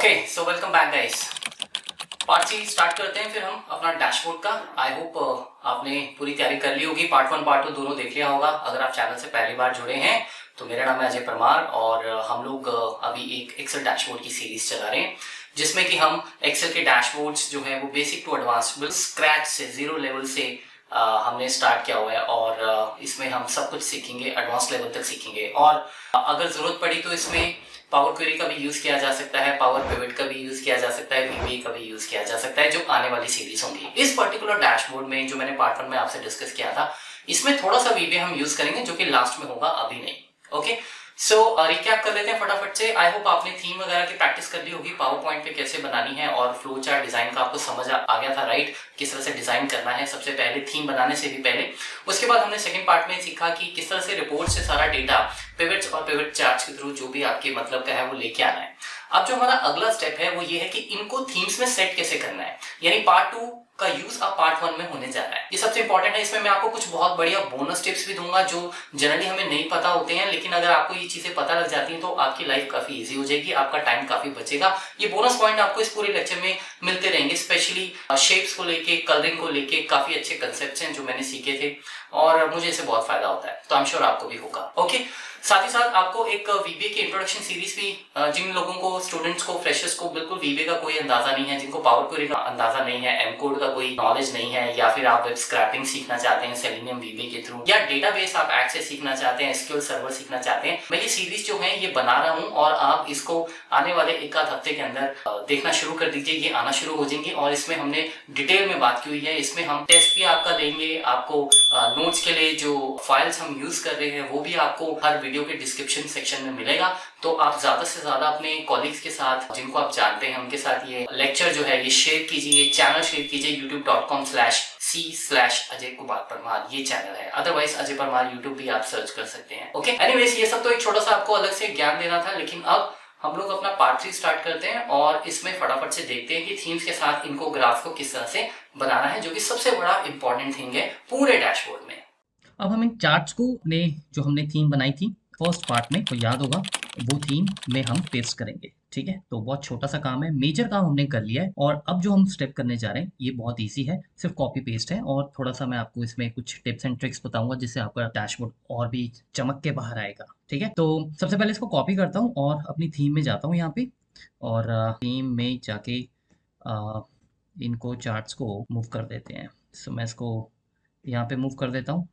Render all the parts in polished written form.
Okay so welcome back guys. Part 3 start करते हैं फिर हम अपना डैशबोर्ड का। आई होप आपने पूरी तैयारी कर ली होगी, पार्ट 1 पार्ट 2 दोनों देख लिया होगा। अगर आप चैनल से पहली बार जुड़े हैं तो मेरा नाम है अजय परमार और हम लोग अभी एक एक्सेल डैशबोर्ड की सीरीज चला रहे हैं जिसमें कि हम एक्सेल के डैशबोर्ड्स जो है वो बेसिक टू एडवांस बिल्कुल स्क्रैच से जीरो लेवल से हमने स्टार्ट किया हुआ है और इसमें हम सब कुछ सीखेंगे, एडवांस लेवल तक सीखेंगे। और अगर ज़रूरत पड़ी तो इसमें पावर क्वेरी का भी यूज़ किया जा सकता है, पावर पिवट का भी यूज़ किया जा सकता है, वीबीए का भी यूज़ किया जा सकता है, जो आने वाली सीरीज होंगी। इस पर्टिकुलर डैशबोर्ड में जो मैंने पार्ट 1 में आपसे डिस्कस किया था, इसमें थोड़ा सा वीबीए हम यूज़ करेंगे जो कि लास्ट में होगा, अभी नहीं। ओके सो रिकैप कर लेते हैं फटाफट से। आई होप आपने थीम वगैरह की प्रैक्टिस कर ली होगी, पावर पॉइंट पे कैसे बनानी है और फ्लो चार्ट डिजाइन का आपको समझ आ गया था, राइट? किस तरह से डिजाइन करना है सबसे पहले, थीम बनाने से भी पहले। उसके बाद हमने सेकंड पार्ट में सीखा कि किस तरह से रिपोर्ट से सारा डेटा पिवट्स और पिवट चार्ट्स के थ्रू जो भी आपके मतलब का है वो लेके आना है। अब जो हमारा अगला स्टेप है वो ये है कि इनको थीम्स में सेट कैसे करना है, यानी पार्ट 2 का यूज अब पार्ट 1 में होने जा रहा है। ये सबसे इंपॉर्टेंट है। इसमें मैं आपको कुछ बहुत बढ़िया बोनस टिप्स भी दूंगा जो जनरली हमें नहीं पता होते हैं, लेकिन अगर आपको ये चीजें पता लग जाती हैं तो आपकी लाइफ काफी इजी हो जाएगी, आपका टाइम काफी बचेगा। ये बोनस पॉइंट आपको इस पूरे लेक्चर में मिलते रहेंगे, स्पेशली शेप्स को लेके, कलरिंग को लेके काफी अच्छे कंसेप्ट्स हैं जो मैंने सीखे थे और मुझे इससे बहुत फायदा होता है, तो आई एम श्योर आपको भी होगा। ओके साथ ही साथ आपको एक वीबीए की इंट्रोडक्शन सीरीज भी, जिन लोगों को, स्टूडेंट्स को, फ्रेशर्स को बिल्कुल वीबीए का कोई अंदाजा नहीं है, जिनको पावर क्वेरी का अंदाजा नहीं है, एम कोड का कोई नॉलेज नहीं है, या फिर आप वेब स्क्रैपिंग सीखना चाहते हैं सेलेनियम वीबीए के थ्रू, या डेटाबेस आप एक्सेस सीखना चाहते हैं, एसक्यूएल सर्वर सीखना चाहते हैं, मैं ये सीरीज जो है ये बना रहा हूँ और आप इसको आने वाले एक आध हफ्ते के अंदर देखना शुरू कर दीजिए। ये आना शुरू हो जाएंगे और इसमें हमने डिटेल में बात की हुई है। इसमें हम टेस्ट भी आपका देंगे, आपको नोट्स के लिए जो फाइल्स हम यूज कर रहे हैं वो भी आपको हर वीडियो के डिस्क्रिप्शन सेक्शन में मिलेगा। तो आप ज्यादा से ज्यादा अपने कॉलीग्स के साथ, जिनको आप जानते हैं, उनके साथ ये लेक्चर जो है ये शेयर कीजिए, चैनल शेयर कीजिए। youtube.com/c/अजय कुमार परमार ये चैनल है, अदरवाइज अजय परमार यूट्यूब भी आप सर्च कर सकते हैं। ओके एनीवेज, ये सब तो एक छोटा सा आपको अलग से ज्ञान देना था, लेकिन अब हम लोग अपना पार्ट 3 स्टार्ट करते हैं और इसमें फटाफट से देखते हैं कि थीम्स के साथ इनको ग्राफ को किस तरह से बनाना है, जो कि सबसे बड़ा इंपॉर्टेंट थिंग है पूरे डैशबोर्ड में। अब हम इन चार्ट्स को ने जो हमने थीम बनाई थी फर्स्ट पार्ट में, तो याद होगा वो थीम में हम पेस्ट करेंगे। ठीक है, तो बहुत छोटा सा काम है, मेजर काम हमने कर लिया है और अब जो हम स्टेप करने जा रहे हैं ये बहुत इजी है, सिर्फ कॉपी पेस्ट है और थोड़ा सा मैं आपको इसमें कुछ टिप्स एंड ट्रिक्स बताऊंगा जिससे आपका डैशबोर्ड और भी चमक के बाहर आएगा। ठीक है, तो सबसे पहले इसको कॉपी करता हूँ और अपनी थीम में जाता हूँ यहाँ पे, और थीम में जाके अ, इनको चार्ट्स को मूव कर देते हैं। सो मैं इसको यहाँ पे मूव कर देता हूँ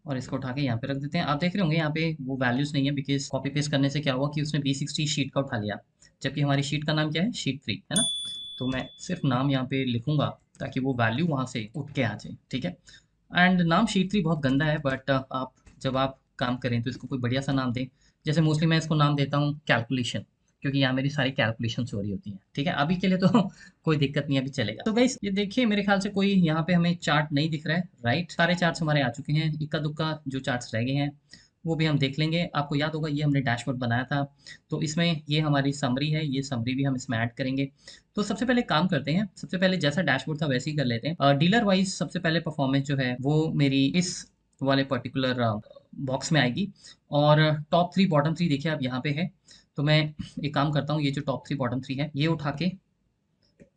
और इसको उठा के यहाँ पे रख देते हैं। आप देख रहे होंगे यहाँ पे वो वैल्यूज नहीं है, बिकॉज कॉपी पेस्ट करने से क्या हुआ कि उसने B60 शीट का उठा लिया, जबकि हमारी शीट का नाम क्या है, शीट 3 है ना। तो मैं सिर्फ नाम यहाँ पे लिखूंगा ताकि वो वैल्यू वहाँ से उठ के आ जाए। ठीक है, एंड नाम शीट 3 बहुत गंदा है, बट आप जब आप काम करें तो इसको कोई बढ़िया सा नाम दें। जैसे मोस्टली मैं इसको नाम देता हूँ कैलकुलेशन, क्योंकि यहाँ मेरी सारी कैलकुलेशन हो रही होती हैं। ठीक है, अभी के लिए तो कोई दिक्कत नहीं, अभी चलेगा। तो गाइस ये देखिए, मेरे ख्याल से कोई यहाँ पे हमें चार्ट नहीं दिख रहा है, राइट? सारे चार्ट्स हमारे आ चुके हैं, इक्का दुक्का जो चार्ट्स रह गए हैं वो भी हम देख लेंगे। आपको याद होगा ये हमने डैशबोर्ड बनाया था, तो इसमें ये हमारी समरी है, ये समरी भी हम इसमें ऐड करेंगे। तो सबसे पहले काम करते हैं, सबसे पहले जैसा डैशबोर्ड था वैसे ही कर लेते हैं। डीलर वाइज सबसे पहले परफॉर्मेंस जो है वो मेरी इस वाले पर्टिकुलर बॉक्स में आएगी, और टॉप 3 बॉटम 3 देखिए आप यहाँ पे है। तो मैं एक काम करता हूँ, ये जो टॉप 3 बॉटम 3 है ये उठा के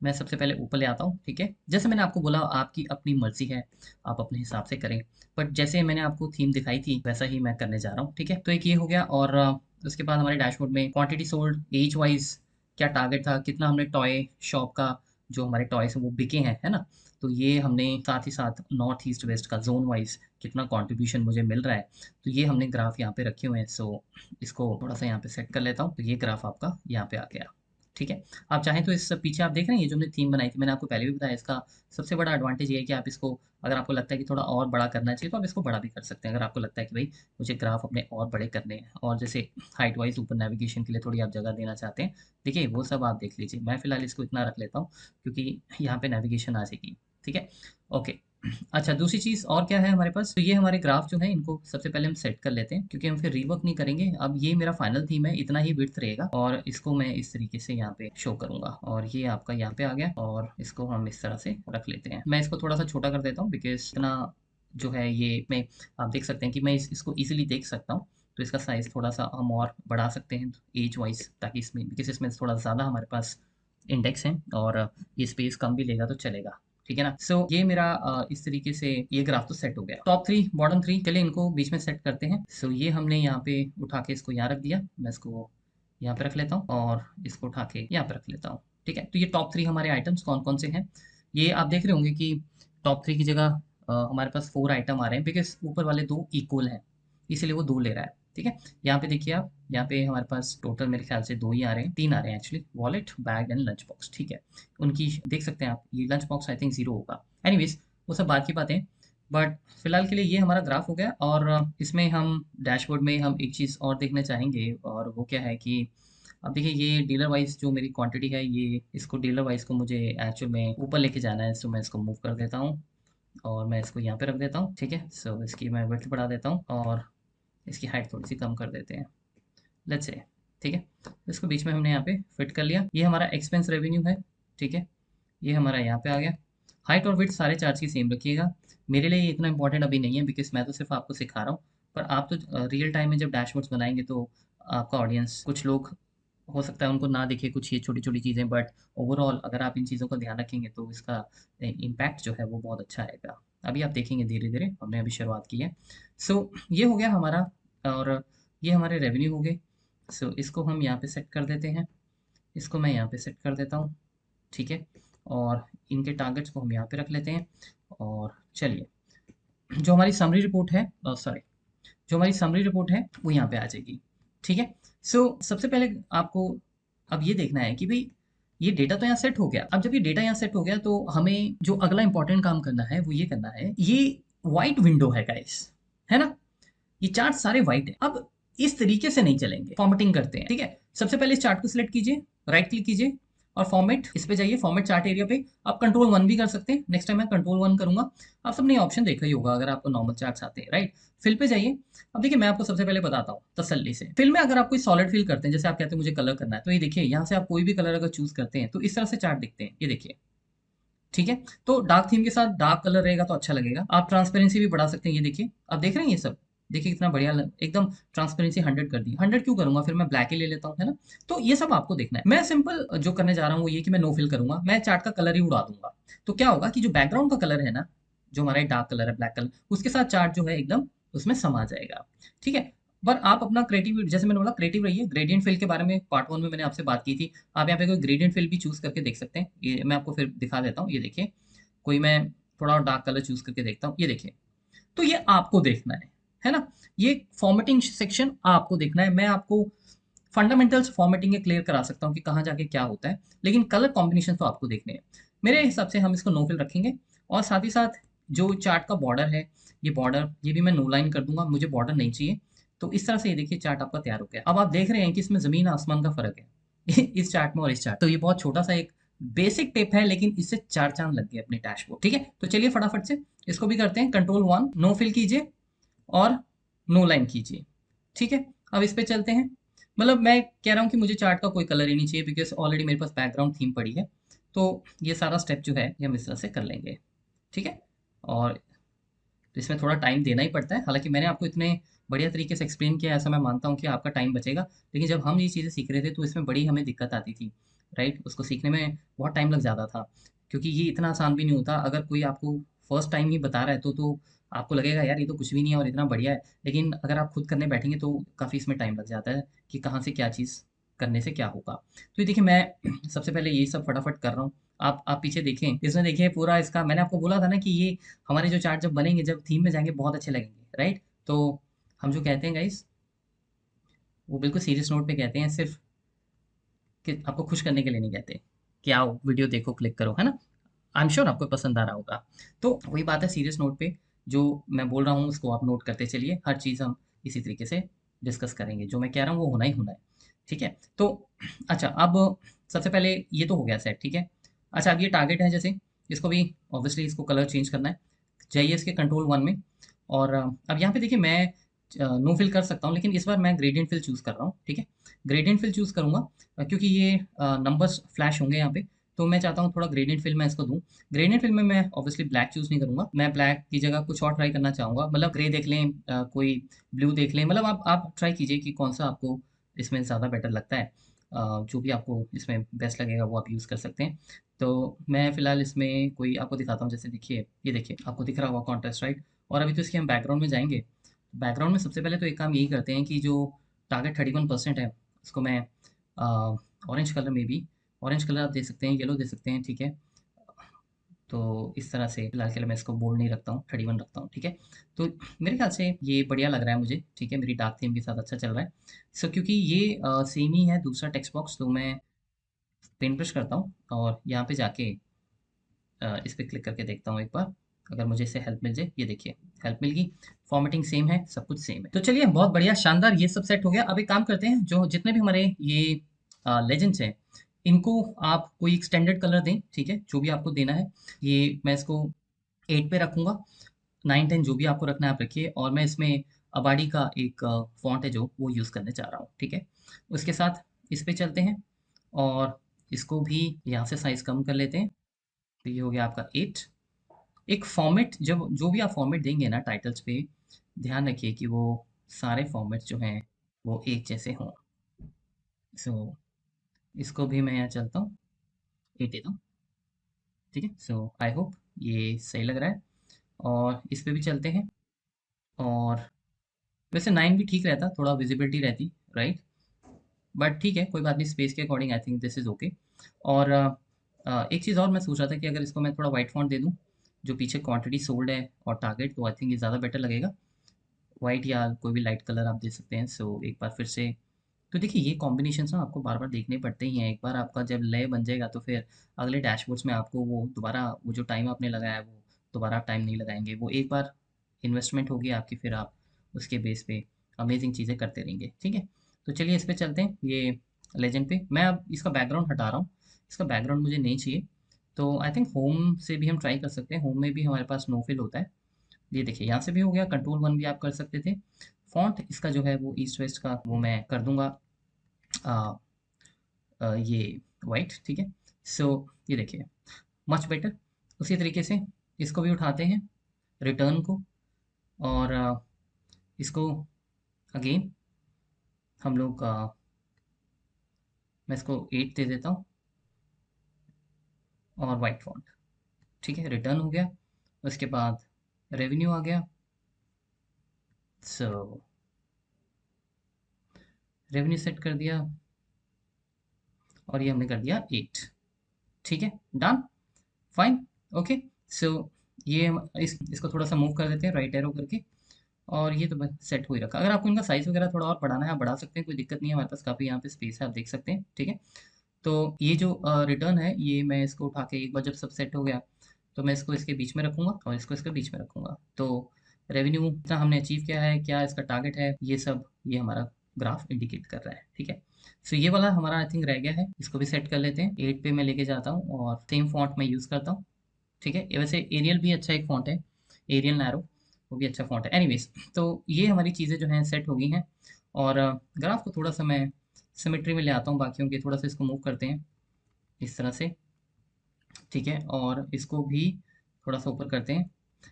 मैं सबसे पहले ऊपर ले आता हूँ। ठीक है, जैसे मैंने आपको बोला आपकी अपनी मर्जी है, आप अपने हिसाब से करें, बट जैसे मैंने आपको थीम दिखाई थी वैसा ही मैं करने जा रहा हूँ। ठीक है, तो एक ये हो गया, और उसके बाद हमारे डैशबोर्ड में क्वांटिटी सोल्ड, एज वाइज क्या टारगेट था, कितना हमने टॉय शॉप का जो हमारे टॉयस हैं वो बिके हैं, है ना। तो ये हमने साथ ही साथ नॉर्थ ईस्ट वेस्ट का जोन वाइज कितना कंट्रीब्यूशन मुझे मिल रहा है, तो ये हमने ग्राफ यहाँ पे रखे हुए हैं। सो इसको थोड़ा सा यहाँ पे सेट कर लेता हूँ, तो ये ग्राफ आपका यहाँ पे आ गया। ठीक है, आप चाहें तो इस पीछे आप देख रहे हैं ये जो हमने थीम बनाई थी, मैंने आपको पहले भी बताया, इसका सबसे बड़ा एडवांटेज ये है कि आप इसको, अगर आपको लगता है कि थोड़ा और बड़ा करना चाहिए तो आप इसको बड़ा भी कर सकते हैं। अगर आपको लगता है कि भाई मुझे ग्राफ अपने और बड़े करने हैं, और जैसे हाइट वाइज ऊपर नेविगेशन के लिए थोड़ी आप जगह देना चाहते हैं, देखिए वो सब आप देख लीजिए। मैं फिलहाल इसको इतना रख लेता हूँ क्योंकि यहाँ पे नेविगेशन आ जाएगी। ठीक है, ओके। अच्छा, दूसरी चीज़ और क्या है हमारे पास, तो ये हमारे ग्राफ जो है इनको सबसे पहले हम सेट कर लेते हैं, क्योंकि हम फिर रीवर्क नहीं करेंगे। अब ये मेरा फाइनल थीम है, इतना ही विड्थ रहेगा और इसको मैं इस तरीके से यहाँ पे शो करूंगा और ये आपका यहाँ पे आ गया और इसको हम इस तरह से रख लेते हैं। मैं इसको थोड़ा सा छोटा कर देता हूँ बिकॉज इतना जो है ये मैं, आप देख सकते हैं कि मैं इसको ईजिली देख सकता हूँ। तो इसका साइज़ थोड़ा सा हम और बढ़ा सकते हैं एज वाइज, ताकि इसमें बिकॉज इसमें थोड़ा ज़्यादा हमारे पास इंडेक्स है और ये स्पेस कम भी लेगा तो चलेगा। ठीक है ना। ये मेरा इस तरीके से ये ग्राफ तो सेट हो गया। टॉप थ्री बॉटम थ्री, चलिए इनको बीच में सेट करते हैं। ये हमने यहाँ पे उठा के इसको यहाँ रख दिया, मैं इसको यहाँ पे रख लेता हूँ और इसको उठा के यहाँ पे रख लेता हूँ। ठीक है, तो ये टॉप थ्री हमारे आइटम्स कौन कौन से हैं, ये आप देख रहे होंगे कि टॉप थ्री की जगह हमारे पास 4 आइटम आ रहे हैं बिकॉज ऊपर वाले 2 इक्वल हैं, इसीलिए वो 2 ले रहा है। ठीक है, यहाँ पे देखिए आप, यहाँ पे हमारे पास टोटल मेरे ख्याल से 2 ही आ रहे हैं, 3 आ रहे हैं actually, wallet, bag and lunch box. ठीक है, उनकी देख सकते हैं आप, ये लंच बॉक्स आई थिंक 0 होगा। एनीवेज वो सब बात की बातें, बट फिलहाल के लिए ये हमारा ग्राफ हो गया। और इसमें हम डैशबोर्ड में हम एक चीज़ और देखना चाहेंगे और वो क्या है कि अब देखिए ये डीलर वाइज जो मेरी क्वांटिटी है, ये इसको डीलर वाइज को मुझे एक्चुअल में ऊपर लेके जाना है, तो मैं इसको मूव कर देता हूँ और मैं इसको यहाँ पे रख देता हूँ। ठीक है, इसकी मैं विड्थ बढ़ा देता हूँ और इसकी हाइट थोड़ी सी कम कर देते हैं, लेट्स से। ठीक है, इसको बीच में हमने यहाँ पे फिट कर लिया। ये हमारा एक्सपेंस रेवेन्यू है। ठीक है, ये हमारा यहाँ पे आ गया। हाइट और विड्थ सारे चार्ज की सेम रखिएगा। मेरे लिए ये इतना इंपॉर्टेंट अभी नहीं है बिकॉज मैं तो सिर्फ आपको सिखा रहा हूँ, पर आप तो रियल टाइम में जब डैशबोर्ड्स बनाएंगे तो आपका ऑडियंस, कुछ लोग हो सकता है उनको ना दिखे कुछ ये छोटी छोटी चीज़ें, बट ओवरऑल अगर आप इन चीज़ों का ध्यान रखेंगे तो इसका इम्पैक्ट जो है वो बहुत अच्छा आएगा। अभी आप देखेंगे धीरे धीरे, हमने अभी शुरुआत की है। ये हो गया हमारा, और ये हमारे रेवेन्यू हो गए। इसको हम यहाँ पे सेट कर देते हैं, इसको मैं यहाँ पे सेट कर देता हूँ। ठीक है, और इनके टारगेट्स को हम यहाँ पे रख लेते हैं। और चलिए, जो हमारी समरी रिपोर्ट है, सॉरी, जो हमारी समरी रिपोर्ट है वो यहाँ पे आ जाएगी। ठीक है, सबसे पहले आपको अब ये देखना है कि भाई ये डेटा तो यहाँ सेट हो गया। अब जब ये डेटा यहाँ सेट हो गया तो हमें जो अगला इंपॉर्टेंट काम करना है वो ये करना है, ये व्हाइट विंडो है गाइस, है ना, ये चार्ट सारे व्हाइट है। अब इस तरीके से नहीं चलेंगे, फॉर्मेटिंग करते हैं। ठीक है, सबसे पहले इस चार्ट को सिलेक्ट कीजिए, राइट क्लिक कीजिए और फॉर्मेट, इस पे जाइए, फॉर्मेट चार्ट एरिया पे। आप कंट्रोल 1 भी कर सकते हैं, नेक्स्ट टाइम मैं कंट्रोल 1 करूंगा। आप सबने ऑप्शन देखा ही होगा अगर आपको नॉर्मल चार्ट्स आते हैं, राइट। फिल पे जाइए। अब देखिए मैं आपको सबसे पहले बताता हूँ तसल्ली से, फिल में अगर आप कोई सॉलिड फिल करते हैं, जैसे आप कहते हैं मुझे कलर करना है, तो ये देखिए यहाँ से आप कोई भी कलर अगर चूज करते हैं तो इस तरह से चार्ट दिखते हैं, ये देखिए। ठीक है, तो डार्क थीम के साथ डार्क कलर रहेगा तो अच्छा लगेगा। आप ट्रांसपेरेंसी भी बढ़ा सकते हैं, ये देखिए, आप देख रहे हैं ये सब, देखिए कितना बढ़िया एकदम ट्रांसपेरेंसी 100 कर दी। 100 क्यों करूंगा, फिर मैं ब्लैक ही ले लेता हूँ, है ना। तो ये सब आपको देखना है। मैं सिंपल जो करने जा रहा हूँ वो ये कि मैं नो फिल करूंगा, मैं चार्ट का कलर ही उड़ा दूंगा। तो क्या होगा कि जो बैकग्राउंड का कलर है ना, जो हमारा डार्क कलर है, ब्लैक कलर, उसके साथ चार्ट जो है एकदम उसमें समा जाएगा। ठीक है, पर आप अपना क्रिएटिव, जैसे मैंने बोला क्रिएटिव रहिए। ग्रेडियंट फिल के बारे में पार्ट 1 में मैंने आपसे बात की थी, आप यहाँ पे कोई ग्रेडियंट फिल भी चूज करके देख सकते हैं। ये मैं आपको फिर दिखा देता हूँ, ये देखिए, कोई मैं थोड़ा डार्क कलर चूज करके देखता हूँ, ये देखिए। तो ये आपको देखना है ना। ये फॉर्मेटिंग सेक्शन आपको देखना है। मैं आपको फंडामेंटल्स फॉर्मेटिंग के क्लियर करा सकता हूँ कि कहाँ जाके क्या होता है, लेकिन कलर कॉम्बिनेशन तो आपको देखने हैं। मेरे हिसाब से हम इसको नो फिल रखेंगे और साथ ही साथ जो चार्ट का बॉर्डर है, ये बॉर्डर ये भी मैं नो लाइन कर दूंगा, मुझे बॉर्डर नहीं चाहिए। तो इस तरह से ये देखिए चार्ट आपका तैयार हो गया। अब आप देख रहे हैं कि इसमें जमीन आसमान का फर्क है इस चार्ट में और इस चार्ट। तो ये बहुत छोटा सा एक बेसिक टिप है, लेकिन इससे 4 चांद लग गए अपने डैशबोर्ड। ठीक है, तो चलिए फटाफट से इसको भी करते हैं। कंट्रोल 1 नो फिल कीजिए और नो लाइन कीजिए। ठीक है, अब इस पे चलते हैं। मतलब मैं कह रहा हूँ कि मुझे चार्ट का कोई कलर ही नहीं चाहिए बिकॉज ऑलरेडी मेरे पास बैकग्राउंड थीम पड़ी है। तो ये सारा स्टेप जो है ये हम इस तरह से कर लेंगे। ठीक है, और तो इसमें थोड़ा टाइम देना ही पड़ता है। हालांकि मैंने आपको इतने बढ़िया तरीके से एक्सप्लेन किया, ऐसा मैं मानता हूँ कि आपका टाइम बचेगा। लेकिन जब हम ये चीज़ें सीख रहे थे तो इसमें बड़ी हमें दिक्कत आती थी, राइट। उसको सीखने में बहुत टाइम लग जाता था, क्योंकि ये इतना आसान भी नहीं होता। अगर कोई आपको फर्स्ट टाइम ही बता रहा है तो आपको लगेगा यार ये तो कुछ भी नहीं है और इतना बढ़िया है। लेकिन अगर आप खुद करने बैठेंगे तो काफ़ी इसमें टाइम लग जाता है कि कहाँ से क्या चीज़ करने से क्या होगा। तो ये देखिए मैं सबसे पहले यही सब फटाफट कर रहा हूँ। आप पीछे देखें, इसमें देखिए पूरा इसका, मैंने आपको बोला था ना कि ये हमारे जो चार्ट जब बनेंगे, जब थीम में जाएंगे, बहुत अच्छे लगेंगे, राइट। तो हम जो कहते हैं गाइस, वो बिल्कुल सीरियस नोट पे कहते हैं, सिर्फ कि आपको खुश करने के लिए नहीं कहते कि आओ वीडियो देखो, क्लिक करो, है ना। आई एम श्योर आपको पसंद आ रहा होगा। तो वही बात है, सीरियस नोट पे जो मैं बोल रहा हूँ उसको आप नोट करते चलिए। हर चीज़ हम इसी तरीके से डिस्कस करेंगे, जो मैं कह रहा हूँ वो होना ही होना है। ठीक है, तो अच्छा, अब सबसे पहले ये तो हो गया सेट। ठीक है, अच्छा अब ये टारगेट है, जैसे इसको भी ऑब्वियसली इसको कलर चेंज करना है। जाइए इसके कंट्रोल वन में। और अब यहाँ पे देखिए मैं नो फिल कर सकता हूँ, लेकिन इस बार मैं ग्रेडियंट फिल चूज़ कर रहा हूँ, ठीक है। ग्रेडियंट फिल चूज़ करूँगा क्योंकि ये नंबर्स फ्लैश होंगे यहाँ पे, तो मैं चाहता हूँ थोड़ा ग्रेडियंट फिल मैं इसको दूँ। ग्रेडियंट फिल में मैं ऑब्वियसली ब्लैक चूज़ नहीं करूँगा, मैं ब्लैक की जगह कुछ और ट्राई करना चाहूँगा, मतलब ग्रे देख लें, कोई ब्लू देख लें, मतलब आप ट्राई कीजिए कि कौन सा आपको इसमें ज़्यादा बेटर लगता है। जो भी आपको इसमें बेस्ट लगेगा वो आप यूज़ कर सकते हैं। तो मैं फ़िलहाल इसमें कोई आपको दिखाता हूँ, जैसे देखिए, ये देखिए आपको दिख रहा होगा कॉन्ट्रास्ट, राइट? और अभी तो इसके हम बैकग्राउंड में जाएँगे। बैकग्राउंड में सबसे पहले तो एक काम यही करते हैं कि जो टारगेट 31% है, उसको मैं ऑरेंज कलर में भी, ऑरेंज कलर आप दे सकते हैं, येलो दे सकते हैं, ठीक है। तो इस तरह से फिलहाल के लिए मैं इसको बोल्ड नहीं रखता हूँ, 31 रखता हूँ, ठीक है। तो मेरे ख्याल से ये बढ़िया लग रहा है मुझे, ठीक है, मेरी डार्क थीम के साथ अच्छा चल रहा है। सो क्योंकि ये सेम ही है दूसरा टेक्स्ट बॉक्स, तो मैं पेन ब्रश करता हूँ और यहाँ पे जाके इस पे क्लिक करके देखता हूँ एक बार, अगर मुझे इससे हेल्प मिल जाए। ये देखिए, हेल्प मिल गई, फॉर्मेटिंग सेम है, सब कुछ सेम है। तो चलिए, बहुत बढ़िया, शानदार, ये सब सेट हो गया। अब एक काम करते हैं, जो जितने भी हमारे ये लेजेंड्स हैं, इनको आप कोई एक स्टैंडर्ड कलर दें, ठीक है, जो भी आपको देना है। ये मैं इसको 8 पे रखूँगा, 9, 10 जो भी आपको रखना है आप रखिए, और मैं इसमें अबाडी का एक फ़ॉन्ट है जो वो यूज़ करने जा रहा हूँ, ठीक है। उसके साथ इस पे चलते हैं और इसको भी यहाँ से साइज़ कम कर लेते हैं। तो ये हो गया आपका 8। एक फॉर्मेट, जब जो भी आप फॉर्मेट देंगे ना टाइटल्स पे, ध्यान रखिए कि वो सारे फॉर्मेट्स जो हैं वो एक जैसे हों। सो इसको भी मैं यहाँ चलता हूँ, 8 देता हूँ, ठीक है। सो आई होप ये सही लग रहा है, और इस पे भी चलते हैं। और वैसे 9 भी ठीक रहता, थोड़ा विजिबिलिटी रहती, राइट? बट ठीक है, कोई बात नहीं, स्पेस के according I think this is okay. और एक चीज़ और मैं सोच रहा था कि अगर इसको मैं थोड़ा वाइट फ़ॉन्ट दे दूँ, जो पीछे क्वांटिटी सोल्ड है और टारगेट, तो आई थिंक ये ज़्यादा बेटर लगेगा। वाइट या कोई भी लाइट कलर आप दे सकते हैं। सो एक बार फिर से, तो देखिए ये कॉम्बिनेशंस ना आपको बार-बार देखने पड़ते ही हैं। एक बार आपका जब लय बन जाएगा तो फिर अगले डैशबोर्ड्स में आपको वो दोबारा, वो जो टाइम आपने लगाया है वो दोबारा आप टाइम नहीं लगाएँगे। वो एक बार इन्वेस्टमेंट होगी आपकी, फिर आप उसके बेस पे अमेज़िंग चीज़ें करते रहेंगे, ठीक है? तो चलिए इस पे चलते हैं, ये लेजेंड पे। मैं अब इसका बैकग्राउंड हटा रहा हूँ, इसका बैकग्राउंड मुझे नहीं चाहिए। तो आई थिंक होम से भी हम ट्राई कर सकते हैं, होम में भी हमारे पास नो फिल होता है। ये देखिए यहाँ से भी हो गया, कंट्रोल 1 भी आप कर सकते थे। फ़ॉन्ट इसका जो है वो ईस्ट वेस्ट का वो मैं कर दूँगा अ ये वाइट, ठीक है। सो ये देखिए, मच बेटर। उसी तरीके से इसको भी उठाते हैं, रिटर्न को, और इसको अगेन हम लोग मैं इसको 8 दे देता हूँ, और वाइट फॉन्ट, ठीक है, रिटर्न हो गया। उसके बाद रेवेन्यू आ गया। सो रेवेन्यू सेट कर दिया, और ये हमने कर दिया 8, ठीक है, डन, फाइन, ओके। सो ये इसको थोड़ा सा मूव कर देते हैं राइट एरो करके, और ये तो बस सेट हो ही रखा। अगर आपको इनका साइज़ वगैरह थोड़ा और बढ़ाना है, आप बढ़ा सकते हैं, कोई दिक्कत नहीं है, हमारे पास काफ़ी यहाँ पे स्पेस है, आप देख सकते हैं, ठीक है। तो ये जो रिटर्न है, ये मैं इसको उठा के एक बार जब सब सेट हो गया, तो मैं इसको इसके बीच में रखूँगा और इसको इसके बीच में रखूँगा। तो रेवेन्यू इतना हमने अचीव किया है, क्या इसका टारगेट है, ये सब ये हमारा ग्राफ इंडिकेट कर रहा है, ठीक है। सो ये वाला हमारा आई थिंक रह गया है, इसको भी सेट कर लेते हैं। 8 पे मैं लेके जाता हूँ और सेम फॉन्ट मैं यूज़ करता हूँ, ठीक है। ये वैसे एरियल भी अच्छा एक फ़ॉन्ट है, एरियल नैरो, वो भी अच्छा फ़ॉन्ट है। एनीवेज़, तो ये हमारी चीज़ें जो हैं सेट हो गई हैं, और ग्राफ को थोड़ा-सा मैं सिमेट्री में ले आता हूँ बाकियों के, थोड़ा-सा इसको मूव करते हैं इस तरह से, ठीक है, और इसको भी थोड़ा-सा ऊपर करते हैं।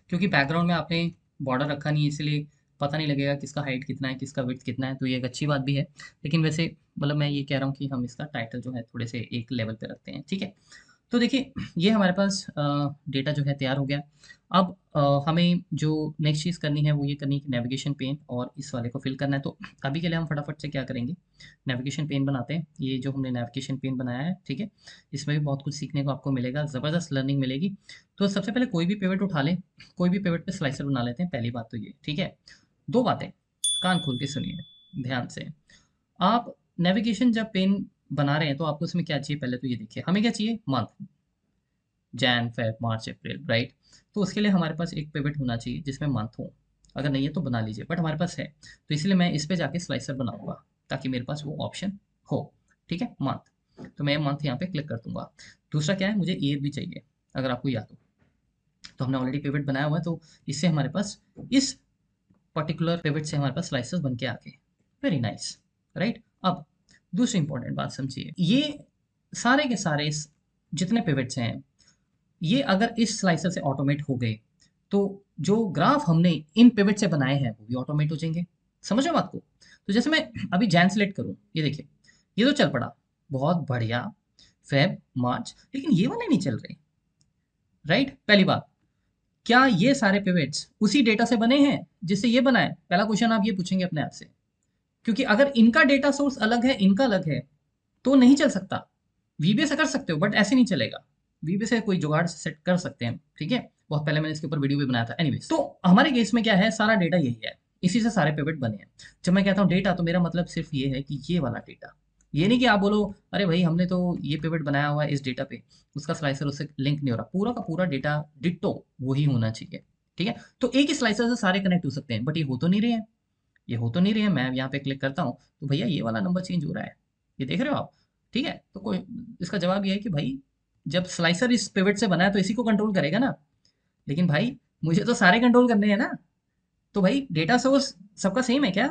क्योंकि बैकग्राउंड में आपने बॉर्डर रखा नहीं है, इसलिए पता नहीं लगेगा किसका हाइट कितना है, किसका विड्थ कितना है, तो ये एक अच्छी बात भी है। लेकिन वैसे मतलब मैं ये कह रहा हूँ कि हम इसका टाइटल जो है थोड़े से एक लेवल पे रखते हैं, ठीक है। तो देखिए, ये हमारे पास डेटा जो है तैयार हो गया। अब हमें जो नेक्स्ट चीज़ करनी है वो ये करनी है कि नेविगेशन पेन और इस वाले को फिल करना है। तो अभी के लिए हम फटाफट से क्या करेंगे, नेविगेशन पेन बनाते हैं। ये जो हमने नेविगेशन पेन बनाया है, ठीक है, इसमें भी बहुत कुछ सीखने को आपको मिलेगा, ज़बरदस्त लर्निंग मिलेगी। तो सबसे पहले कोई भी पिवट उठा लें, कोई भी पिवट पे स्लाइसर बना लेते हैं, पहली बात तो ये, ठीक है। दो बातें कान खोल के सुनिए ध्यान से। आप नेविगेशन जब पेन बना रहे हैं तो आपको उसमें क्या चाहिए, पहले तो ये देखिए, हमें क्या चाहिए, मंथ, जैन, फेब, मार्च, अप्रैल, राइट। तो उसके लिए हमारे पास एक पिवट होना चाहिए जिसमें मंथ हो। अगर नहीं है तो बना लीजिए, बट हमारे पास है, तो इसलिए मैं इस पे जाके स्लाइसर बनाऊंगा ताकि मेरे पास वो ऑप्शन हो, ठीक है, मंथ। तो मैं मंथ यहाँ पे क्लिक कर दूंगा। दूसरा क्या है, मुझे ईयर भी चाहिए, अगर आपको याद हो, तो हमने ऑलरेडी पिवट बनाया हुआ है, तो इससे हमारे पास इस पर्टिकुलर पिवट से हमारे पास स्लाइसेस बन के आ गए। Very nice, right. अब दूसरी इंपॉर्टेंट बात समझिए, ये सारे के सारे जितने पिवट्स हैं, ये अगर इस स्लाइसर से ऑटोमेट हो गए तो जो ग्राफ हमने इन पिवट से बनाए हैं वो भी ऑटोमेट हो जाएंगे। समझ रहे हो बात को? तो जैसे मैं अभी जैन सेलेक्ट करूँ, ये देखिए ये तो चल पड़ा, बहुत बढ़िया, फेब मार्च, लेकिन ये वाले नहीं चल रहे, राइट। पहली बात, क्या ये सारे पिवट्स उसी डेटा से बने हैं जिससे ये बना है? पहला क्वेश्चन आप ये पूछेंगे अपने आप से, क्योंकि अगर इनका डेटा सोर्स अलग है, इनका अलग है, तो नहीं चल सकता। वीबीए से कर सकते हो बट ऐसे नहीं चलेगा। वीबीए से कोई जुगाड़ से सेट कर सकते हैं, ठीक है, बहुत पहले मैंने इसके ऊपर वीडियो भी बनाया था। एनीवेज, तो हमारे केस में क्या है, सारा डेटा यही है, इसी से सारे पिवट बने हैं। जब मैं कहता हूँ डेटा, तो मेरा मतलब सिर्फ ये है कि ये वाला डेटा, ये नहीं कि आप बोलो अरे भाई हमने तो ये पिवट बनाया हुआ है इस डेटा पे, उसका स्लाइसर उससे लिंक नहीं हो रहा। पूरा का पूरा डेटा डिट्टो वही होना चाहिए, ठीक है। तो एक ही स्लाइसर से सारे कनेक्ट हो सकते हैं, बट ये हो तो नहीं रहे हैं, ये हो तो नहीं रहे हैं। मैं यहाँ पे क्लिक करता हूँ तो भैया ये वाला नंबर चेंज हो रहा है, ये देख रहे हो आप, ठीक है। तो कोई, इसका जवाब ये है कि भाई जब स्लाइसर इस पिवट से बना है तो इसी को कंट्रोल करेगा ना, लेकिन भाई मुझे तो सारे कंट्रोल करने हैं ना। तो भाई डेटा सोर्स सबका सेम है क्या?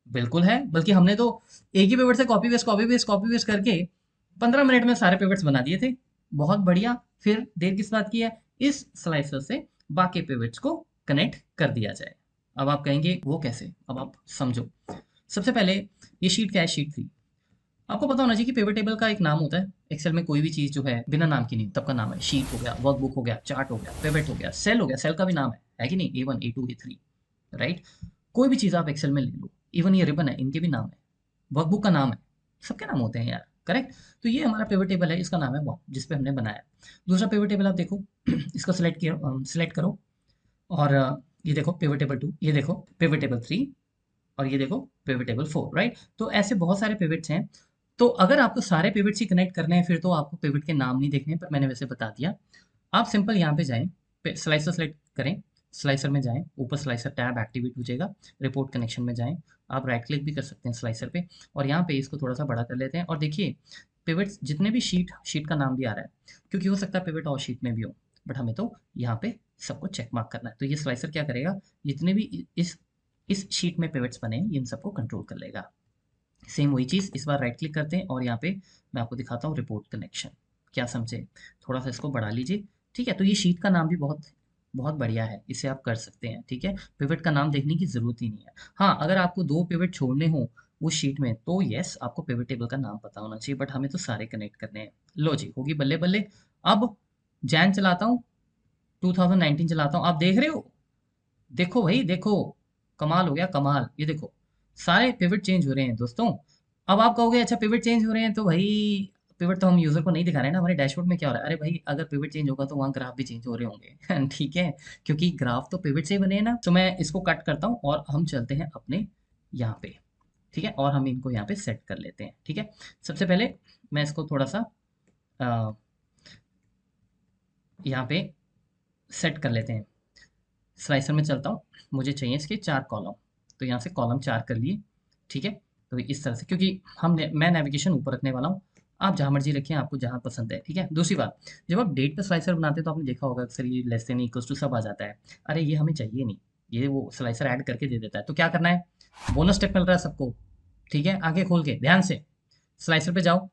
बिल्कुल है, बल्कि हमने तो एक ही पिवट से copy paste copy paste copy paste करके 15 मिनट में सारे पिवट्स बना दिए थे। बहुत बढ़िया, फिर देर किस बात की है, इस स्लाइसर से बाकी पिवट्स को कनेक्ट कर दिया जाए। अब आप कहेंगे वो कैसे, अब आप समझो। सबसे पहले ये शीट क्या है, शीट 3। आपको पता होना चाहिए कि पिवट टेबल का एक नाम होता है। एक्सेल में कोई भी चीज़ जो है बिना नाम की नहीं, तब का नाम है। शीट हो गया, वर्कबुक हो गया, चार्ट हो गया, पिवट हो गया, सेल हो गया, सेल का भी नाम है कि नहीं, A1 A2 A3, राइट। कोई भी चीज़ आप एक्सेल में ले लो, इवन ये रिबन है, इनके भी नाम है, वर्कबुक का नाम है, सबके नाम होते हैं यार, करेक्ट। तो ये हमारा पिवट टेबल है, इसका नाम है वो जिस पे हमने बनाया। दूसरा पिवट टेबल आप देखो, इसको सिलेक्ट करो, और ये देखो पिवट टेबल 2, ये देखो पिवट टेबल 3, और ये देखो पिवट टेबल 4, राइट। तो ऐसे बहुत सारे पिवट्स हैं। तो अगर आपको सारे पिवट्स ही कनेक्ट करने हैं, फिर तो आपको पिवट के नाम नहीं देखने, पर मैंने वैसे बता दिया। आप सिंपल यहाँ पे जाएं, स्लाइसर सेलेक्ट करें, स्लाइसर में जाएं, ऊपर स्लाइसर टैब एक्टिवेट हो जाएगा, रिपोर्ट कनेक्शन में जाएं, आप राइट क्लिक भी कर सकते हैं स्लाइसर पे, और यहाँ पे इसको थोड़ा सा बड़ा कर लेते हैं, और देखिए पिवट्स जितने भी शीट का नाम भी आ रहा है, क्योंकि हो सकता है पिवट और शीट में भी हो, बट हमें तो यहाँ पे सबको चेक मार्क करना है। तो ये स्लाइसर क्या करेगा, जितने भी इस शीट में पिवट्स बने हैं इन सबको कंट्रोल कर लेगा। सेम वही चीज़, इस बार राइट क्लिक करते हैं, और यहाँ पे मैं आपको दिखाता हूँ रिपोर्ट कनेक्शन। क्या समझे, थोड़ा सा इसको बढ़ा लीजिए, ठीक है। तो ये शीट का नाम भी बहुत बहुत बढ़िया है, इसे आप कर सकते हैं, ठीक है। पिवट का नाम देखने की ज़रूरत ही नहीं है। हाँ, अगर आपको 2 पिवट छोड़ने हो उस शीट में, तो येस आपको पिवट टेबल का नाम पता होना चाहिए, बट हमें तो सारे कनेक्ट करने हैं। लो जी, होगी बल्ले बल्ले। अब जैन चलाता हूँ, 2019 चलाता हूँ, आप देख रहे हो, देखो भाई देखो, कमाल हो गया कमाल। ये देखो सारे पिवट चेंज हो रहे हैं दोस्तों। अब आप कहोगे अच्छा पिवट चेंज हो रहे हैं तो भाई पिवट तो हम यूजर को नहीं दिखा रहे हैं ना, हमारे डैशबोर्ड में क्या हो रहा है। अरे भाई अगर पिवट चेंज होगा तो वहाँ ग्राफ भी चेंज हो रहे होंगे ठीक है, क्योंकि ग्राफ तो पिवट से ही बने हैं ना। तो मैं इसको कट करता हूँ और हम चलते हैं अपने यहाँ पे, ठीक है, और हम इनको यहाँ पे सेट कर लेते हैं, ठीक है। सबसे पहले मैं इसको थोड़ा सा यहाँ पे सेट कर लेते हैं। स्लाइसर में चलता हूँ, मुझे चाहिए इसके 4 कॉलम, तो यहाँ से कॉलम 4 कर लिए, ठीक है। तो इस तरह से, क्योंकि मैं नेविगेशन ऊपर रखने वाला हूँ, आप जहाँ मर्जी रखें, आपको जहाँ पसंद है, ठीक है। दूसरी बात, जब आप डेट पे स्लाइसर बनाते हैं तो आपने देखा होगा अक्सर ये लेस देन इक्वल्स टू सब आ जाता है। अरे ये हमें चाहिए नहीं, ये वो स्लाइसर ऐड करके दे देता है। तो क्या करना है, बोनस स्टेप मिल रहा है सबको, ठीक है। आगे खोल के ध्यान से स्लाइसर पे जाओ,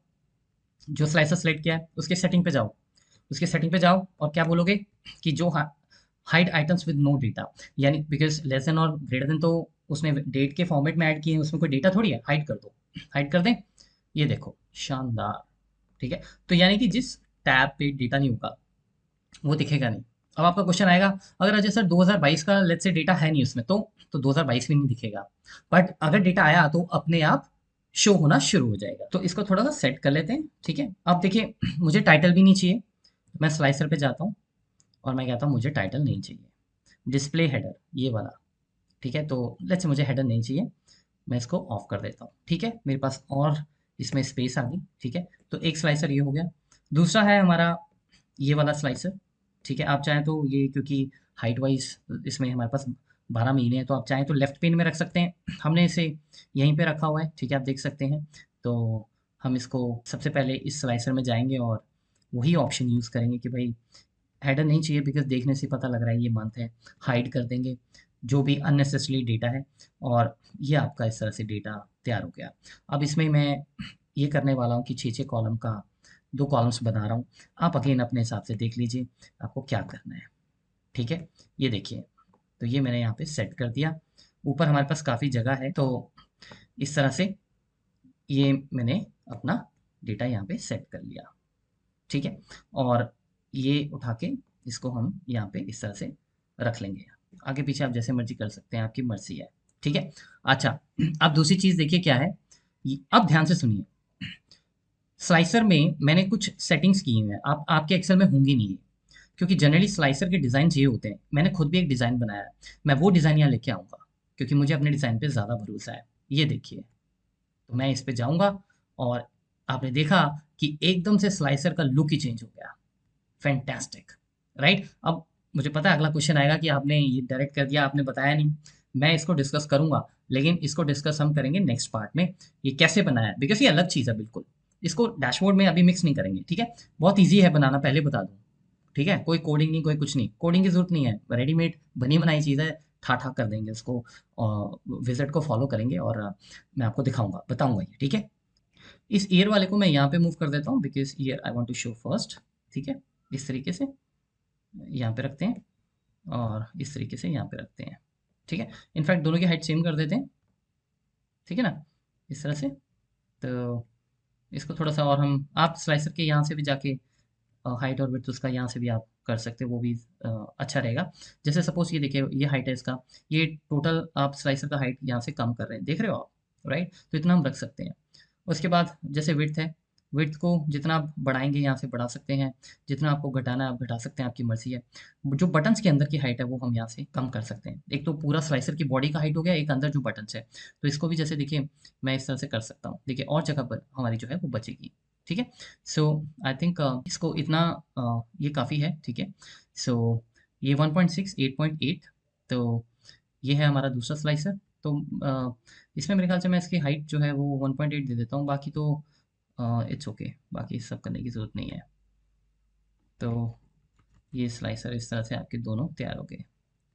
जो स्लाइसर सेलेक्ट किया है उसके सेटिंग पे जाओ, उसके सेटिंग पे जाओ, और क्या बोलोगे कि जो hide items with no data, यानी बिकॉज लेस देन और ग्रेटर देन तो उसने डेट के फॉर्मेट में ऐड किए हैं, उसमें कोई डेटा थोड़ी है, हाइड कर दो, हाइड कर दें। ये देखो शानदार, ठीक है। तो यानी कि जिस टैब पे डेटा नहीं होगा वो दिखेगा नहीं। अब आपका क्वेश्चन आएगा, अगर अजय सर 2022 का लेट्स से डेटा है नहीं उसमें, तो 2022 भी नहीं दिखेगा, बट अगर डेटा आया तो अपने आप शो होना शुरू हो जाएगा। तो इसको थोड़ा सा सेट कर लेते हैं, ठीक है। अब देखिए मुझे टाइटल भी नहीं चाहिए, मैं स्लाइसर पे जाता हूँ और मैं कहता हूँ मुझे टाइटल नहीं चाहिए, डिस्प्ले हेडर ये वाला, ठीक है। तो लेट्स से मुझे हेडर नहीं चाहिए, मैं इसको ऑफ कर देता हूँ, ठीक है। मेरे पास और इसमें स्पेस आ गई, ठीक है। तो एक स्लाइसर ये हो गया। दूसरा है हमारा ये वाला स्लाइसर, ठीक है। आप चाहें तो ये, क्योंकि हाइट वाइज इसमें हमारे पास 12 महीने हैं, तो आप चाहें तो लेफ्ट पेन में रख सकते हैं, हमने इसे यहीं पे रखा हुआ है, ठीक है, आप देख सकते हैं। तो हम इसको सबसे पहले इस स्लाइसर में जाएंगे और वही ऑप्शन यूज़ करेंगे कि भाई हेडर नहीं चाहिए बिकॉज़ देखने से पता लग रहा है ये मंथ है। हाइड कर देंगे जो भी अननेसेसरी डेटा है और ये आपका इस तरह से डेटा तैयार हो गया। अब इसमें मैं ये करने वाला हूँ कि 6-6 कॉलम का 2 कॉलम्स बना रहा हूँ। आप अगेन अपने हिसाब से देख लीजिए आपको क्या करना है, ठीक है? ये देखिए, तो ये मैंने यहाँ पे सेट कर दिया। ऊपर हमारे पास काफ़ी जगह है तो इस तरह से ये मैंने अपना डेटा यहाँ पे सेट कर लिया, ठीक है? और ये उठा के इसको हम यहाँ पे इस तरह से रख लेंगे। आगे पीछे आप जैसे मर्ज़ी कर सकते हैं, आपकी मर्ज़ी है, ठीक है? अच्छा, अब दूसरी चीज़ देखिए क्या है, अब ध्यान से सुनिए। स्लाइसर में मैंने कुछ सेटिंग्स की हुई हैं, आप आपके एक्सेल में होंगी नहीं ये, क्योंकि जनरली स्लाइसर के डिज़ाइन ये होते हैं। मैंने खुद भी एक डिज़ाइन बनाया है, मैं वो डिज़ाइन यहाँ लेके आऊँगा, क्योंकि मुझे अपने डिज़ाइन पे ज़्यादा भरोसा है। ये देखिए, तो मैं इस पे जाऊँगा और आपने देखा कि एकदम से स्लाइसर का लुक ही चेंज हो गया। Fantastic, right? अब मुझे पता है अगला क्वेश्चन आएगा कि आपने ये डायरेक्ट कर दिया, आपने बताया नहीं। मैं इसको डिस्कस करूँगा, लेकिन इसको डिस्कस हम करेंगे नेक्स्ट पार्ट में, ये कैसे बनाया है, बिकॉज़ ये अलग चीज़ है बिल्कुल। इसको डैशबोर्ड में अभी मिक्स नहीं करेंगे, ठीक है? बहुत ईज़ी है बनाना, पहले बता दूँ, ठीक है? कोई कोडिंग नहीं, कोई कुछ नहीं, कोडिंग की ज़रूरत नहीं है, रेडीमेड बनी-बनाई चीज़ है, ठा-ठा कर देंगे उसको विज़ार्ड को फ़ॉलो करेंगे और मैं आपको दिखाऊँगा, बताऊँगा ये, ठीक है? इस ईयर वाले को मैं यहाँ पे मूव कर देता हूँ because year I want to show first, ठीक है? इस तरीके से यहाँ पे रखते हैं और इस तरीके से यहाँ पे रखते हैं, ठीक है? इनफैक्ट दोनों की हाइट सेम कर देते हैं, ठीक है ना? इस तरह से, तो इसको थोड़ा-सा और हम आप स्लाइसर के यहाँ से भी जाके हाइट और विड्थ उसका यहाँ से भी आप कर सकते हो, वो भी अच्छा रहेगा। जैसे सपोज़ ये देखिए, ये हाइट है इसका, ये टोटल आप स्लाइसर का हाइट यहाँ से कम कर रहे हैं, देख रहे हो आप, राइट? तो इतना हम रख सकते हैं। उसके बाद जैसे विड्थ है, विड्थ को जितना आप बढ़ाएँगे यहाँ से बढ़ा सकते हैं, जितना आपको घटाना है आप घटा सकते हैं, आपकी मर्ज़ी है। जो बटन्स के अंदर की हाइट है वो हम यहाँ से कम कर सकते हैं। एक तो पूरा स्लाइसर की बॉडी का हाइट हो गया, एक अंदर जो बटन्स है। तो इसको भी जैसे देखिए मैं इस तरह से कर सकता हूँ। देखिए और जगह पर हमारी जो है वो बचेगी, ठीक है? सो आई थिंक इसको इतना ये काफ़ी है, ठीक है? सो ये 1.6, 8.8 तो ये है हमारा दूसरा स्लाइसर। तो इसमें मेरे ख़्याल से मैं इसकी हाइट जो है वो 1.8 दे देता हूँ, बाकी तो इट्स ओके, बाकी सब करने की ज़रूरत नहीं है। तो ये स्लाइसर इस तरह से आपके दोनों तैयार हो गए,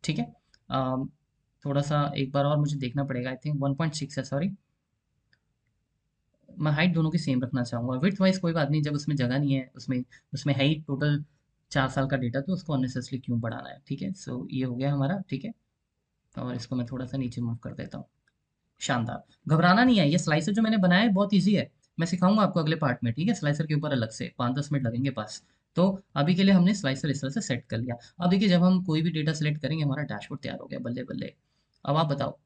ठीक है? थोड़ा-सा एक बार और मुझे देखना पड़ेगा, आई थिंक 1.6 है, सॉरी। मैं हाइट दोनों की सेम रखना चाहूँगा। विड्थ वाइज़ कोई बात नहीं, जब उसमें जगह नहीं है, उसमें उसमें है ही टोटल 4 साल का डेटा, तो उसको अननेसेसरी क्यों बढ़ाना है, ठीक है? सो ये हो गया हमारा, ठीक है? और इसको मैं थोड़ा-सा नीचे मूव कर देता हूँ। शानदार। घबराना नहीं है, ये स्लाइसर जो मैंने बनाया है बहुत ईज़ी है। मैं सिखाऊँगा आपको अगले पार्ट में, ठीक है? स्लाइसर के ऊपर अलग से 5-10 मिनट लगेंगे बस। तो अभी के लिए हमने स्लाइसर इस तरह से सेट कर लिया। अब देखिए जब हम कोई भी डेटा सेलेक्ट करेंगे हमारा डैशबोर्ड तैयार हो गया, बल्ले-बल्ले। अब आप बताओ,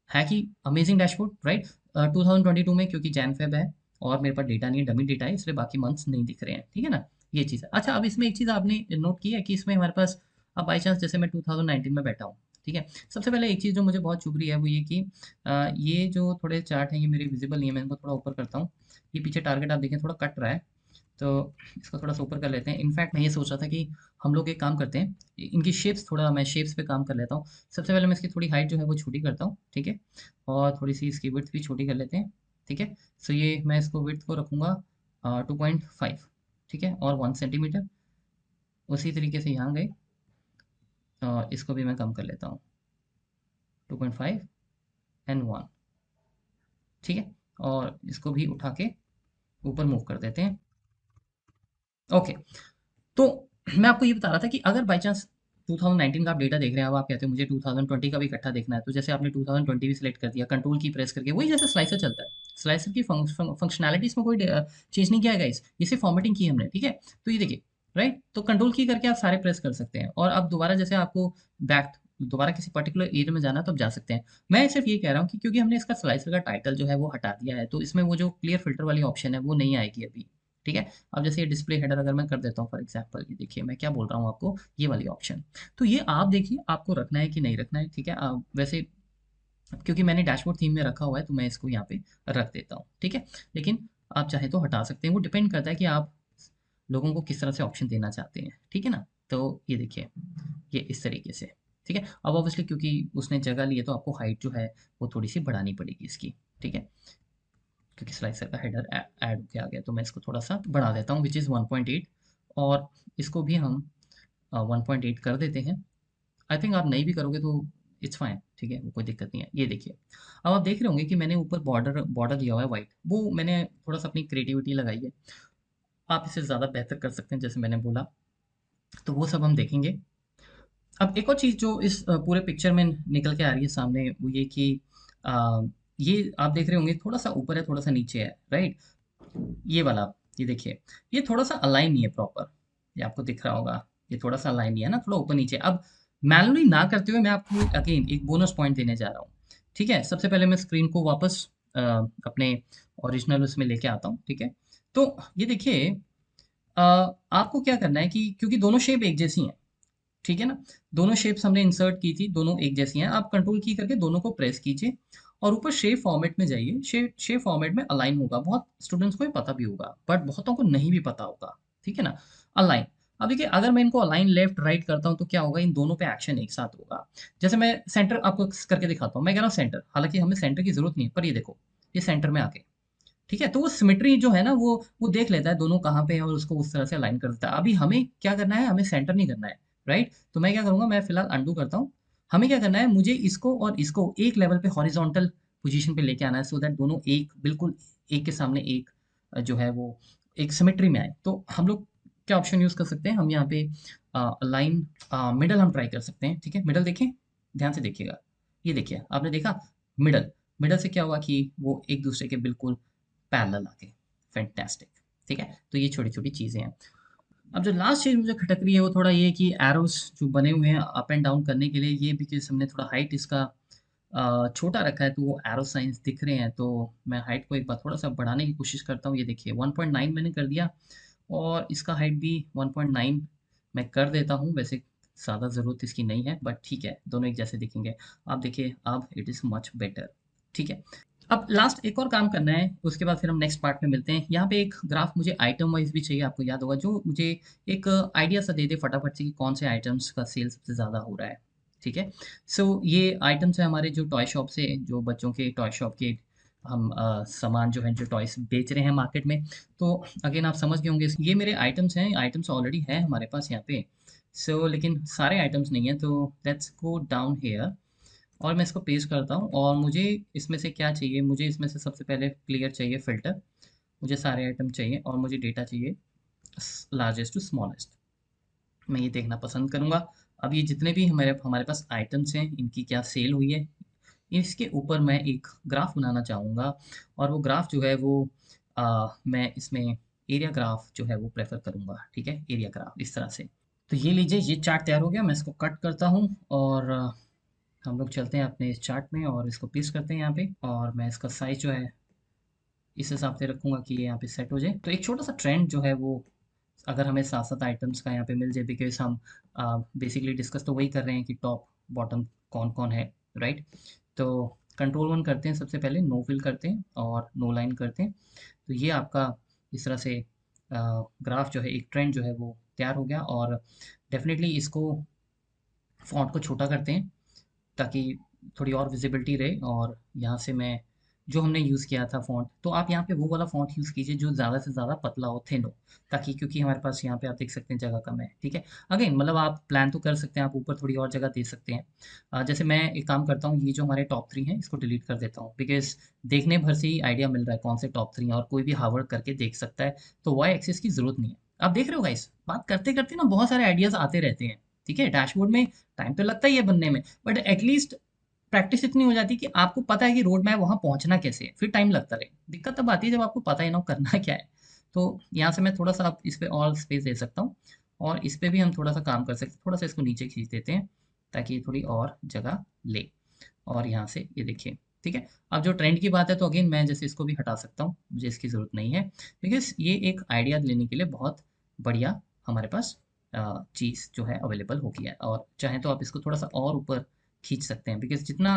है कि अमेजिंग डैशबोर्ड, राइट? 2022 में क्योंकि जैन फ़ेब है और मेरे पास डेटा नहीं है, डमी डेटा है, इसलिए बाकी मंथ्स नहीं दिख रहे हैं, ठीक है ना? ये चीज़ है। अच्छा, अब इसमें एक चीज़ आपने नोट की है कि इसमें हमारे पास अब बाई चांस जैसे मैं 2019 में बैठा हूँ, ठीक है? सबसे पहले एक चीज़ जो मुझे बहुत चुभ रही है वो ये कि ये जो थोड़े चार्ट हैं ये मेरे विज़िबल नहीं है, मैं इनको थोड़ा ऊपर करता हूँ। ये पीछे टारगेट आप देखें थोड़ा कट रहा है, तो इसको थोड़ा-सा ऊपर कर लेते हैं। इनफैक्ट मैं ये सोच रहा था कि हम लोग एक काम करते हैं, इनकी शेप्स थोड़ा मैं शेप्स पे काम कर लेता हूँ। सबसे पहले मैं इसकी थोड़ी हाइट जो है वो छोटी करता हूँ, ठीक है? और थोड़ी-सी इसकी विड्थ भी छोटी कर लेते हैं, ठीक है? सो ये मैं इसको विड्थ को रखूँगा 2.5, ठीक है? और 1 सेंटीमीटर। उसी तरीके से यहाँ गए इसको भी मैं कम कर लेता हूँ, 2.5 एंड 1, ठीक है? और इसको भी उठा के ऊपर मूव कर देते हैं। ओके। तो मैं आपको ये बता रहा था कि अगर बाय चांस 2019 का आप डेटा देख रहे हैं, अब आप कहते हो मुझे 2020 का भी इकट्ठा देखना है, तो जैसे आपने 2020 भी सिलेक्ट कर दिया, कंट्रोल की प्रेस करके, वही जैसे स्लाइसर चलता है। स्लाइसर की फंक्शनैलिटीज़ में कोई चेंज नहीं किया है गाइस, ये सिर्फ फॉर्मेटिंग की है हमने, ठीक है? तो ये देखिए, राइट? तो कंट्रोल की करके आप सारे प्रेस कर सकते हैं और अब दोबारा जैसे आपको बैक दोबारा किसी पर्टिकुलर एरिया में जाना है तो आप जा सकते हैं। मैं सिर्फ ये कह रहा हूँ कि क्योंकि हमने इसका स्लाइसर का टाइटल जो है वो हटा दिया है, तो इसमें वो जो क्लियर फ़िल्टर वाली ऑप्शन है वो नहीं आएगी अभी, ठीक है? अब जैसे ये डिस्प्ले हेडर अगर मैं कर देता हूँ फॉर एग्जांपल, ये देखिए मैं क्या बोल रहा हूँ आपको, ये वाली ऑप्शन। तो ये आप देखिए आपको रखना है कि नहीं रखना है, ठीक है? वैसे क्योंकि मैंने डैशबोर्ड थीम में रखा हुआ है तो मैं इसको यहाँ पे रख देता हूँ, ठीक है? लेकिन आप चाहें तो हटा सकते हैं, वो डिपेंड करता है कि आप लोगों को किस तरह से ऑप्शन देना चाहते हैं, ठीक है ना? तो ये देखिए, ये इस तरीके से, ठीक है? अब ऑब्वियसली क्योंकि उसने जगह ली है तो आपको हाइट जो है वो थोड़ी-सी बढ़ानी पड़ेगी इसकी, ठीक है? क्योंकि स्लाइसर का हेडर ऐड होके आ गया तो मैं इसको थोड़ा-सा बढ़ा देता हूँ व्हिच इज़ 1.8 और इसको भी हम 1.8 कर देते हैं। आई थिंक आप नहीं भी करोगे तो इट्स फाइन, ठीक है, वो कोई दिक्कत नहीं है। ये देखिए, अब आप देख रहे होंगे कि मैंने ऊपर बॉर्डर बॉर्डर दिया हुआ है वाइट, वो मैंने थोड़ा सा अपनी क्रिएटिविटी लगाई है। आप इसे ज़्यादा बेहतर कर सकते हैं जैसे मैंने बोला, तो वो सब हम देखेंगे। अब एक और चीज़ जो इस पूरे पिक्चर में निकल के आ रही है सामने, वो ये कि अ, ये आप देख रहे होंगे थोड़ा सा ऊपर है, थोड़ा सा नीचे है, राइट? ये वाला, ये देखिए, ये थोड़ा सा अलाइन नहीं है प्रॉपर, ये आपको दिख रहा होगा, ये थोड़ा सा अलाइन नहीं है ना, थोड़ा ऊपर नीचे। अब मैनुअली ना करते हुए मैं आपको अगेन एक बोनस पॉइंट देने जा रहा हूँ, ठीक है? सबसे पहले मैं स्क्रीन को वापस अपने ओरिजिनल उसमें लेके आता हूँ, ठीक है? तो ये देखिए, आपको क्या करना है कि क्योंकि दोनों शेप एक जैसी हैं, ठीक है ना? दोनों शेप्स हमने इंसर्ट की थी, दोनों एक जैसी हैं। आप कंट्रोल की करके दोनों को प्रेस कीजिए और ऊपर शेप फॉर्मेट में जाइए। शेप फॉर्मेट में अलाइन होगा, बहुत स्टूडेंट्स को ये पता भी होगा, बट बहुतों को नहीं भी पता होगा, ठीक है ना? अलाइन। अब देखिए, अगर मैं इनको अलाइन लेफ्ट राइट करता हूँ तो क्या होगा, इन दोनों पे एक्शन एक साथ होगा। जैसे मैं सेंटर आपको करके दिखाता हूँ, मैं कह रहा हूँ सेंटर, हालांकि हमें सेंटर की जरूरत नहीं है, पर ये देखो, ये सेंटर में आके, ठीक है? तो वो सिमेट्री जो है ना, वो देख लेता है दोनों कहाँ पे हैं और उसको उस तरह से अलाइन कर देता है। अभी हमें क्या करना है, हमें सेंटर नहीं करना है, राइट? तो मैं क्या करूँगा, मैं फिलहाल अंडू करता हूँ। हमें क्या करना है, मुझे इसको और इसको एक लेवल पे हॉरिजॉन्टल पोजीशन पे लेके आना है, सो दैट दोनों एक बिल्कुल एक के सामने एक जो है वो एक सिमेट्री में आए। तो हम लोग क्या ऑप्शन यूज़ कर सकते हैं, हम यहाँ पे अलाइन मिडल हम ट्राई कर सकते हैं, ठीक है? मिडल देखें, ध्यान से देखिएगा। ये देखिए, आपने देखा मिडल, मिडल से क्या हुआ कि वो एक दूसरे के बिल्कुल पैरेलल आके, फैंटास्टिक, ठीक है? तो ये छोटी-छोटी चीज़ें हैं। अब जो लास्ट चीज़ मुझे खटक रही है वो थोड़ा ये है कि एरोज़ जो बने हुए हैं अप एंड डाउन करने के लिए, ये बिकॉज़ हमने थोड़ा हाइट इसका छोटा रखा है तो वो एरो साइन्स दिख रहे हैं, तो मैं हाइट को एक बार थोड़ा-सा बढ़ाने की कोशिश करता हूँ। ये देखिए 1.9 मैंने कर दिया और इसका हाइट भी 1.9 मैं कर देता हूँ। वैसे ज़्यादा ज़रूरत इसकी नहीं है, बट ठीक है, दोनों एक जैसे दिखेंगे। आप देखिए, अब इट इज़ मच बेटर, ठीक है? अब लास्ट एक और काम करना है, उसके बाद फिर हम नेक्स्ट पार्ट में मिलते हैं। यहाँ पे एक ग्राफ मुझे आइटम वाइज़ भी चाहिए, आपको याद होगा, जो मुझे एक आइडिया सा दे दे फटाफट से कि कौन से आइटम्स का सेल सबसे ज़्यादा हो रहा है, ठीक है? सो ये आइटम्स हैं हमारे जो टॉय शॉप से, जो बच्चों के टॉय शॉप के हम सामान जो है, जो टॉयज़ बेच रहे हैं मार्केट में। तो अगेन आप समझ गए होंगे, ये मेरे आइटम्स हैं, आइटम्स ऑलरेडी हैं हमारे पास यहाँ पे। सो लेकिन सारे आइटम्स नहीं हैं, तो लेट्स गो डाउन हियर और मैं इसको पेस्ट करता हूँ और मुझे इसमें से क्या चाहिए, मुझे इसमें से सबसे पहले क्लियर चाहिए फ़िल्टर, मुझे सारे आइटम चाहिए और मुझे डेटा चाहिए लार्जेस्ट टू स्मॉलेस्ट। मैं ये देखना पसंद करूँगा। अब ये जितने भी हमारे हमारे पास आइटम्स हैं, इनकी क्या सेल हुई है, इसके ऊपर मैं एक ग्राफ बनाना चाहूँगा और वो ग्राफ जो है वो मैं इसमें एरिया ग्राफ जो है वो प्रेफ़र करूँगा, ठीक है? एरिया ग्राफ इस तरह से। तो ये लीजिए, ये चार्ट तैयार हो गया, मैं इसको कट करता हूँ और हम लोग चलते हैं अपने इस चार्ट में और इसको पेस्ट करते हैं यहाँ पे और मैं इसका साइज़ जो है इस हिसाब से रखूँगा कि ये यहाँ पे सेट हो जाए। तो एक छोटा-सा ट्रेंड जो है वो अगर हमें 7-7 आइटम्स का यहाँ पे मिल जाए, बिकॉज़ हम बेसिकली डिस्कस तो वही कर रहे हैं कि टॉप, बॉटम कौन-कौन है, राइट? तो कंट्रोल 1 करते हैं सबसे पहले, नो फिल करते हैं और नो लाइन करते हैं। तो ये आपका इस तरह से ग्राफ जो है, एक ट्रेंड जो है वो तैयार हो गया और डेफ़िनिटली इसको फ़ॉन्ट को छोटा करते हैं ताकि थोड़ी और विजिबिलिटी रहे। और यहाँ से मैं जो हमने यूज़ किया था फ़ॉन्ट, तो आप यहाँ पे वो वाला फ़ॉन्ट यूज़ कीजिए जो ज़्यादा से ज़्यादा पतला हो, थिन हो, ताकि क्योंकि हमारे पास यहाँ पे आप देख सकते हैं जगह कम है, ठीक है? अगेन मतलब आप प्लान तो कर सकते हैं, आप ऊपर थोड़ी और जगह दे सकते हैं। जैसे मैं एक काम करता हूँ, ये जो हमारे टॉप 3 हैं इसको डिलीट कर देता हूँ, बिकॉज़ देखने भर से ही आइडिया मिल रहा है कौन से टॉप 3 हैं और कोई भी हार्वर्ड करके देख सकता है, तो वाई एक्सेस की ज़रूरत नहीं है। आप देख रहे हो गाइस, बात करते-करते ना बहुत सारे आइडियाज़ आते रहते हैं, ठीक है? डैशबोर्ड में टाइम तो लगता ही है बनने में, बट एटलीस्ट प्रैक्टिस इतनी हो जाती है कि आपको पता है कि रोड मैप वहाँ पहुँचना कैसे है, फिर टाइम लगता रहे। दिक्कत तब आती है जब आपको पता ही ना हो करना क्या है। तो यहाँ से मैं थोड़ा-सा अब इस पे और स्पेस दे सकता हूँ और इस पे भी हम थोड़ा-सा काम कर सकते हैं। थोड़ा-सा इसको नीचे खींच देते हैं ताकि ये थोड़ी और जगह ले और यहाँ से ये देखिए, ठीक है? अब जो ट्रेंड की बात है तो अगेन मैं जैसे इसको भी हटा सकता हूँ, मुझे इसकी ज़रूरत नहीं है बिकॉज़ ये एक आइडिया लेने के लिए बहुत बढ़िया हमारे पास चीज़ जो है अवेलेबल हो गया है और चाहें तो आप इसको थोड़ा-सा और ऊपर खींच सकते हैं बिकॉज़ जितना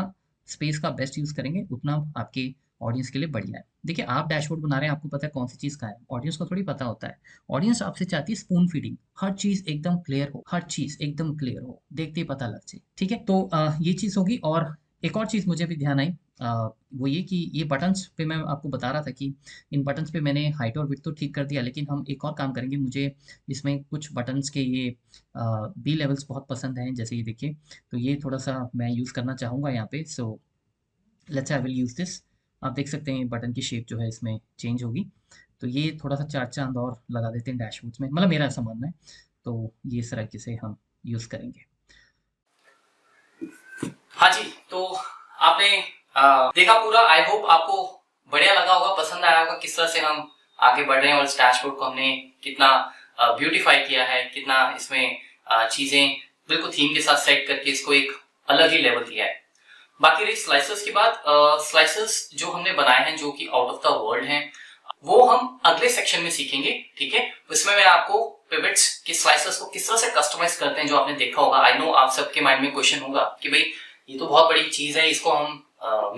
स्पेस का बेस्ट यूज़ करेंगे उतना आपके ऑडियंस के लिए बढ़िया है। देखिए, आप डैशबोर्ड बना रहे हैं, आपको पता है कौन सी चीज़ कहाँ है, ऑडियंस को थोड़ी पता होता है। ऑडियंस आपसे चाहती है स्पून फीडिंग, हर चीज़ एकदम क्लियर हो, हर चीज़ एकदम क्लियर हो, देखते ही पता लग जाए, ठीक है? तो ये चीज़ होगी और एक और चीज़ मुझे भी ध्यान आई, वो ये कि ये बटन्स पे मैं आपको बता रहा था कि इन बटन्स पे मैंने हाइट और विड्थ तो ठीक कर दिया, लेकिन हम एक और काम करेंगे। मुझे इसमें कुछ बटन्स के ये बी लेवल्स बहुत पसंद हैं, जैसे ये देखिए। तो ये थोड़ा-सा मैं यूज़ करना चाहूँगा यहाँ पे। So let's I will use this. आप देख सकते हैं बटन की शेप जो है इसमें चेंज होगी। तो ये थोड़ा-सा 4 चाँद और लगा देते हैं डैशबोर्ड्स में, मतलब मेरा ऐसा मानना है। तो ये इस तरीके से हम यूज़ करेंगे। हाँ जी, तो आपने देखा पूरा। आई होप आपको बढ़िया लगा होगा, पसंद आया होगा किस तरह से हम आगे बढ़ रहे हैं और इस डैशबोर्ड को हमने कितना ब्यूटीफाई किया है, कितना इसमें चीजें बिल्कुल थीम के साथ सेट करके इसको एक अलग ही लेवल दिया है। बाकी रही स्लाइसेस की बात, स्लाइसेस जो हमने बनाए हैं जो कि आउट ऑफ द वर्ल्ड हैं, वो हम अगले सेक्शन में सीखेंगे, ठीक है। उसमें मैं आपको पिवट्स के स्लाइसेस को किस तरह से कस्टमाइज करते हैं जो आपने देखा होगा। आई नो आप सबके माइंड में क्वेश्चन होगा कि भाई ये तो बहुत बड़ी चीज है, इसको हम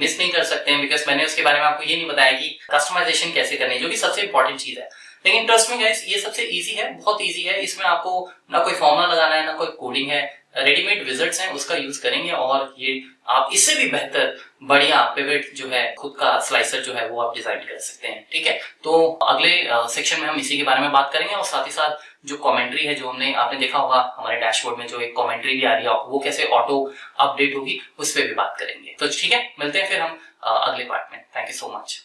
मिस नहीं कर सकते हैं, बिकॉज मैंने उसके बारे में आपको ये नहीं बताया कि कस्टमाइजेशन कैसे करनी है, जो कि सबसे इंपॉर्टेंट चीज है। लेकिन ट्रस्ट में गाइस, ये सबसे इजी है, बहुत इजी है। इसमें आपको ना कोई फॉर्मूला लगाना है, ना कोई कोडिंग है। रेडीमेड विजट्स हैं, उसका यूज करेंगे और ये आप इससे भी बेहतर बढ़िया पिवट जो है, खुद का स्लाइसर जो है वो आप डिजाइन कर सकते हैं, ठीक है। तो अगले सेक्शन में हम इसी के बारे में बात करेंगे और साथ ही साथ जो कमेंट्री है, जो हमने आपने देखा होगा हमारे डैशबोर्ड में जो एक कमेंट्री भी आ रही है, वो कैसे ऑटो अपडेट होगी, उस पर भी बात करेंगे। तो ठीक है, मिलते हैं फिर हम अगले पार्ट में। Thank you so much.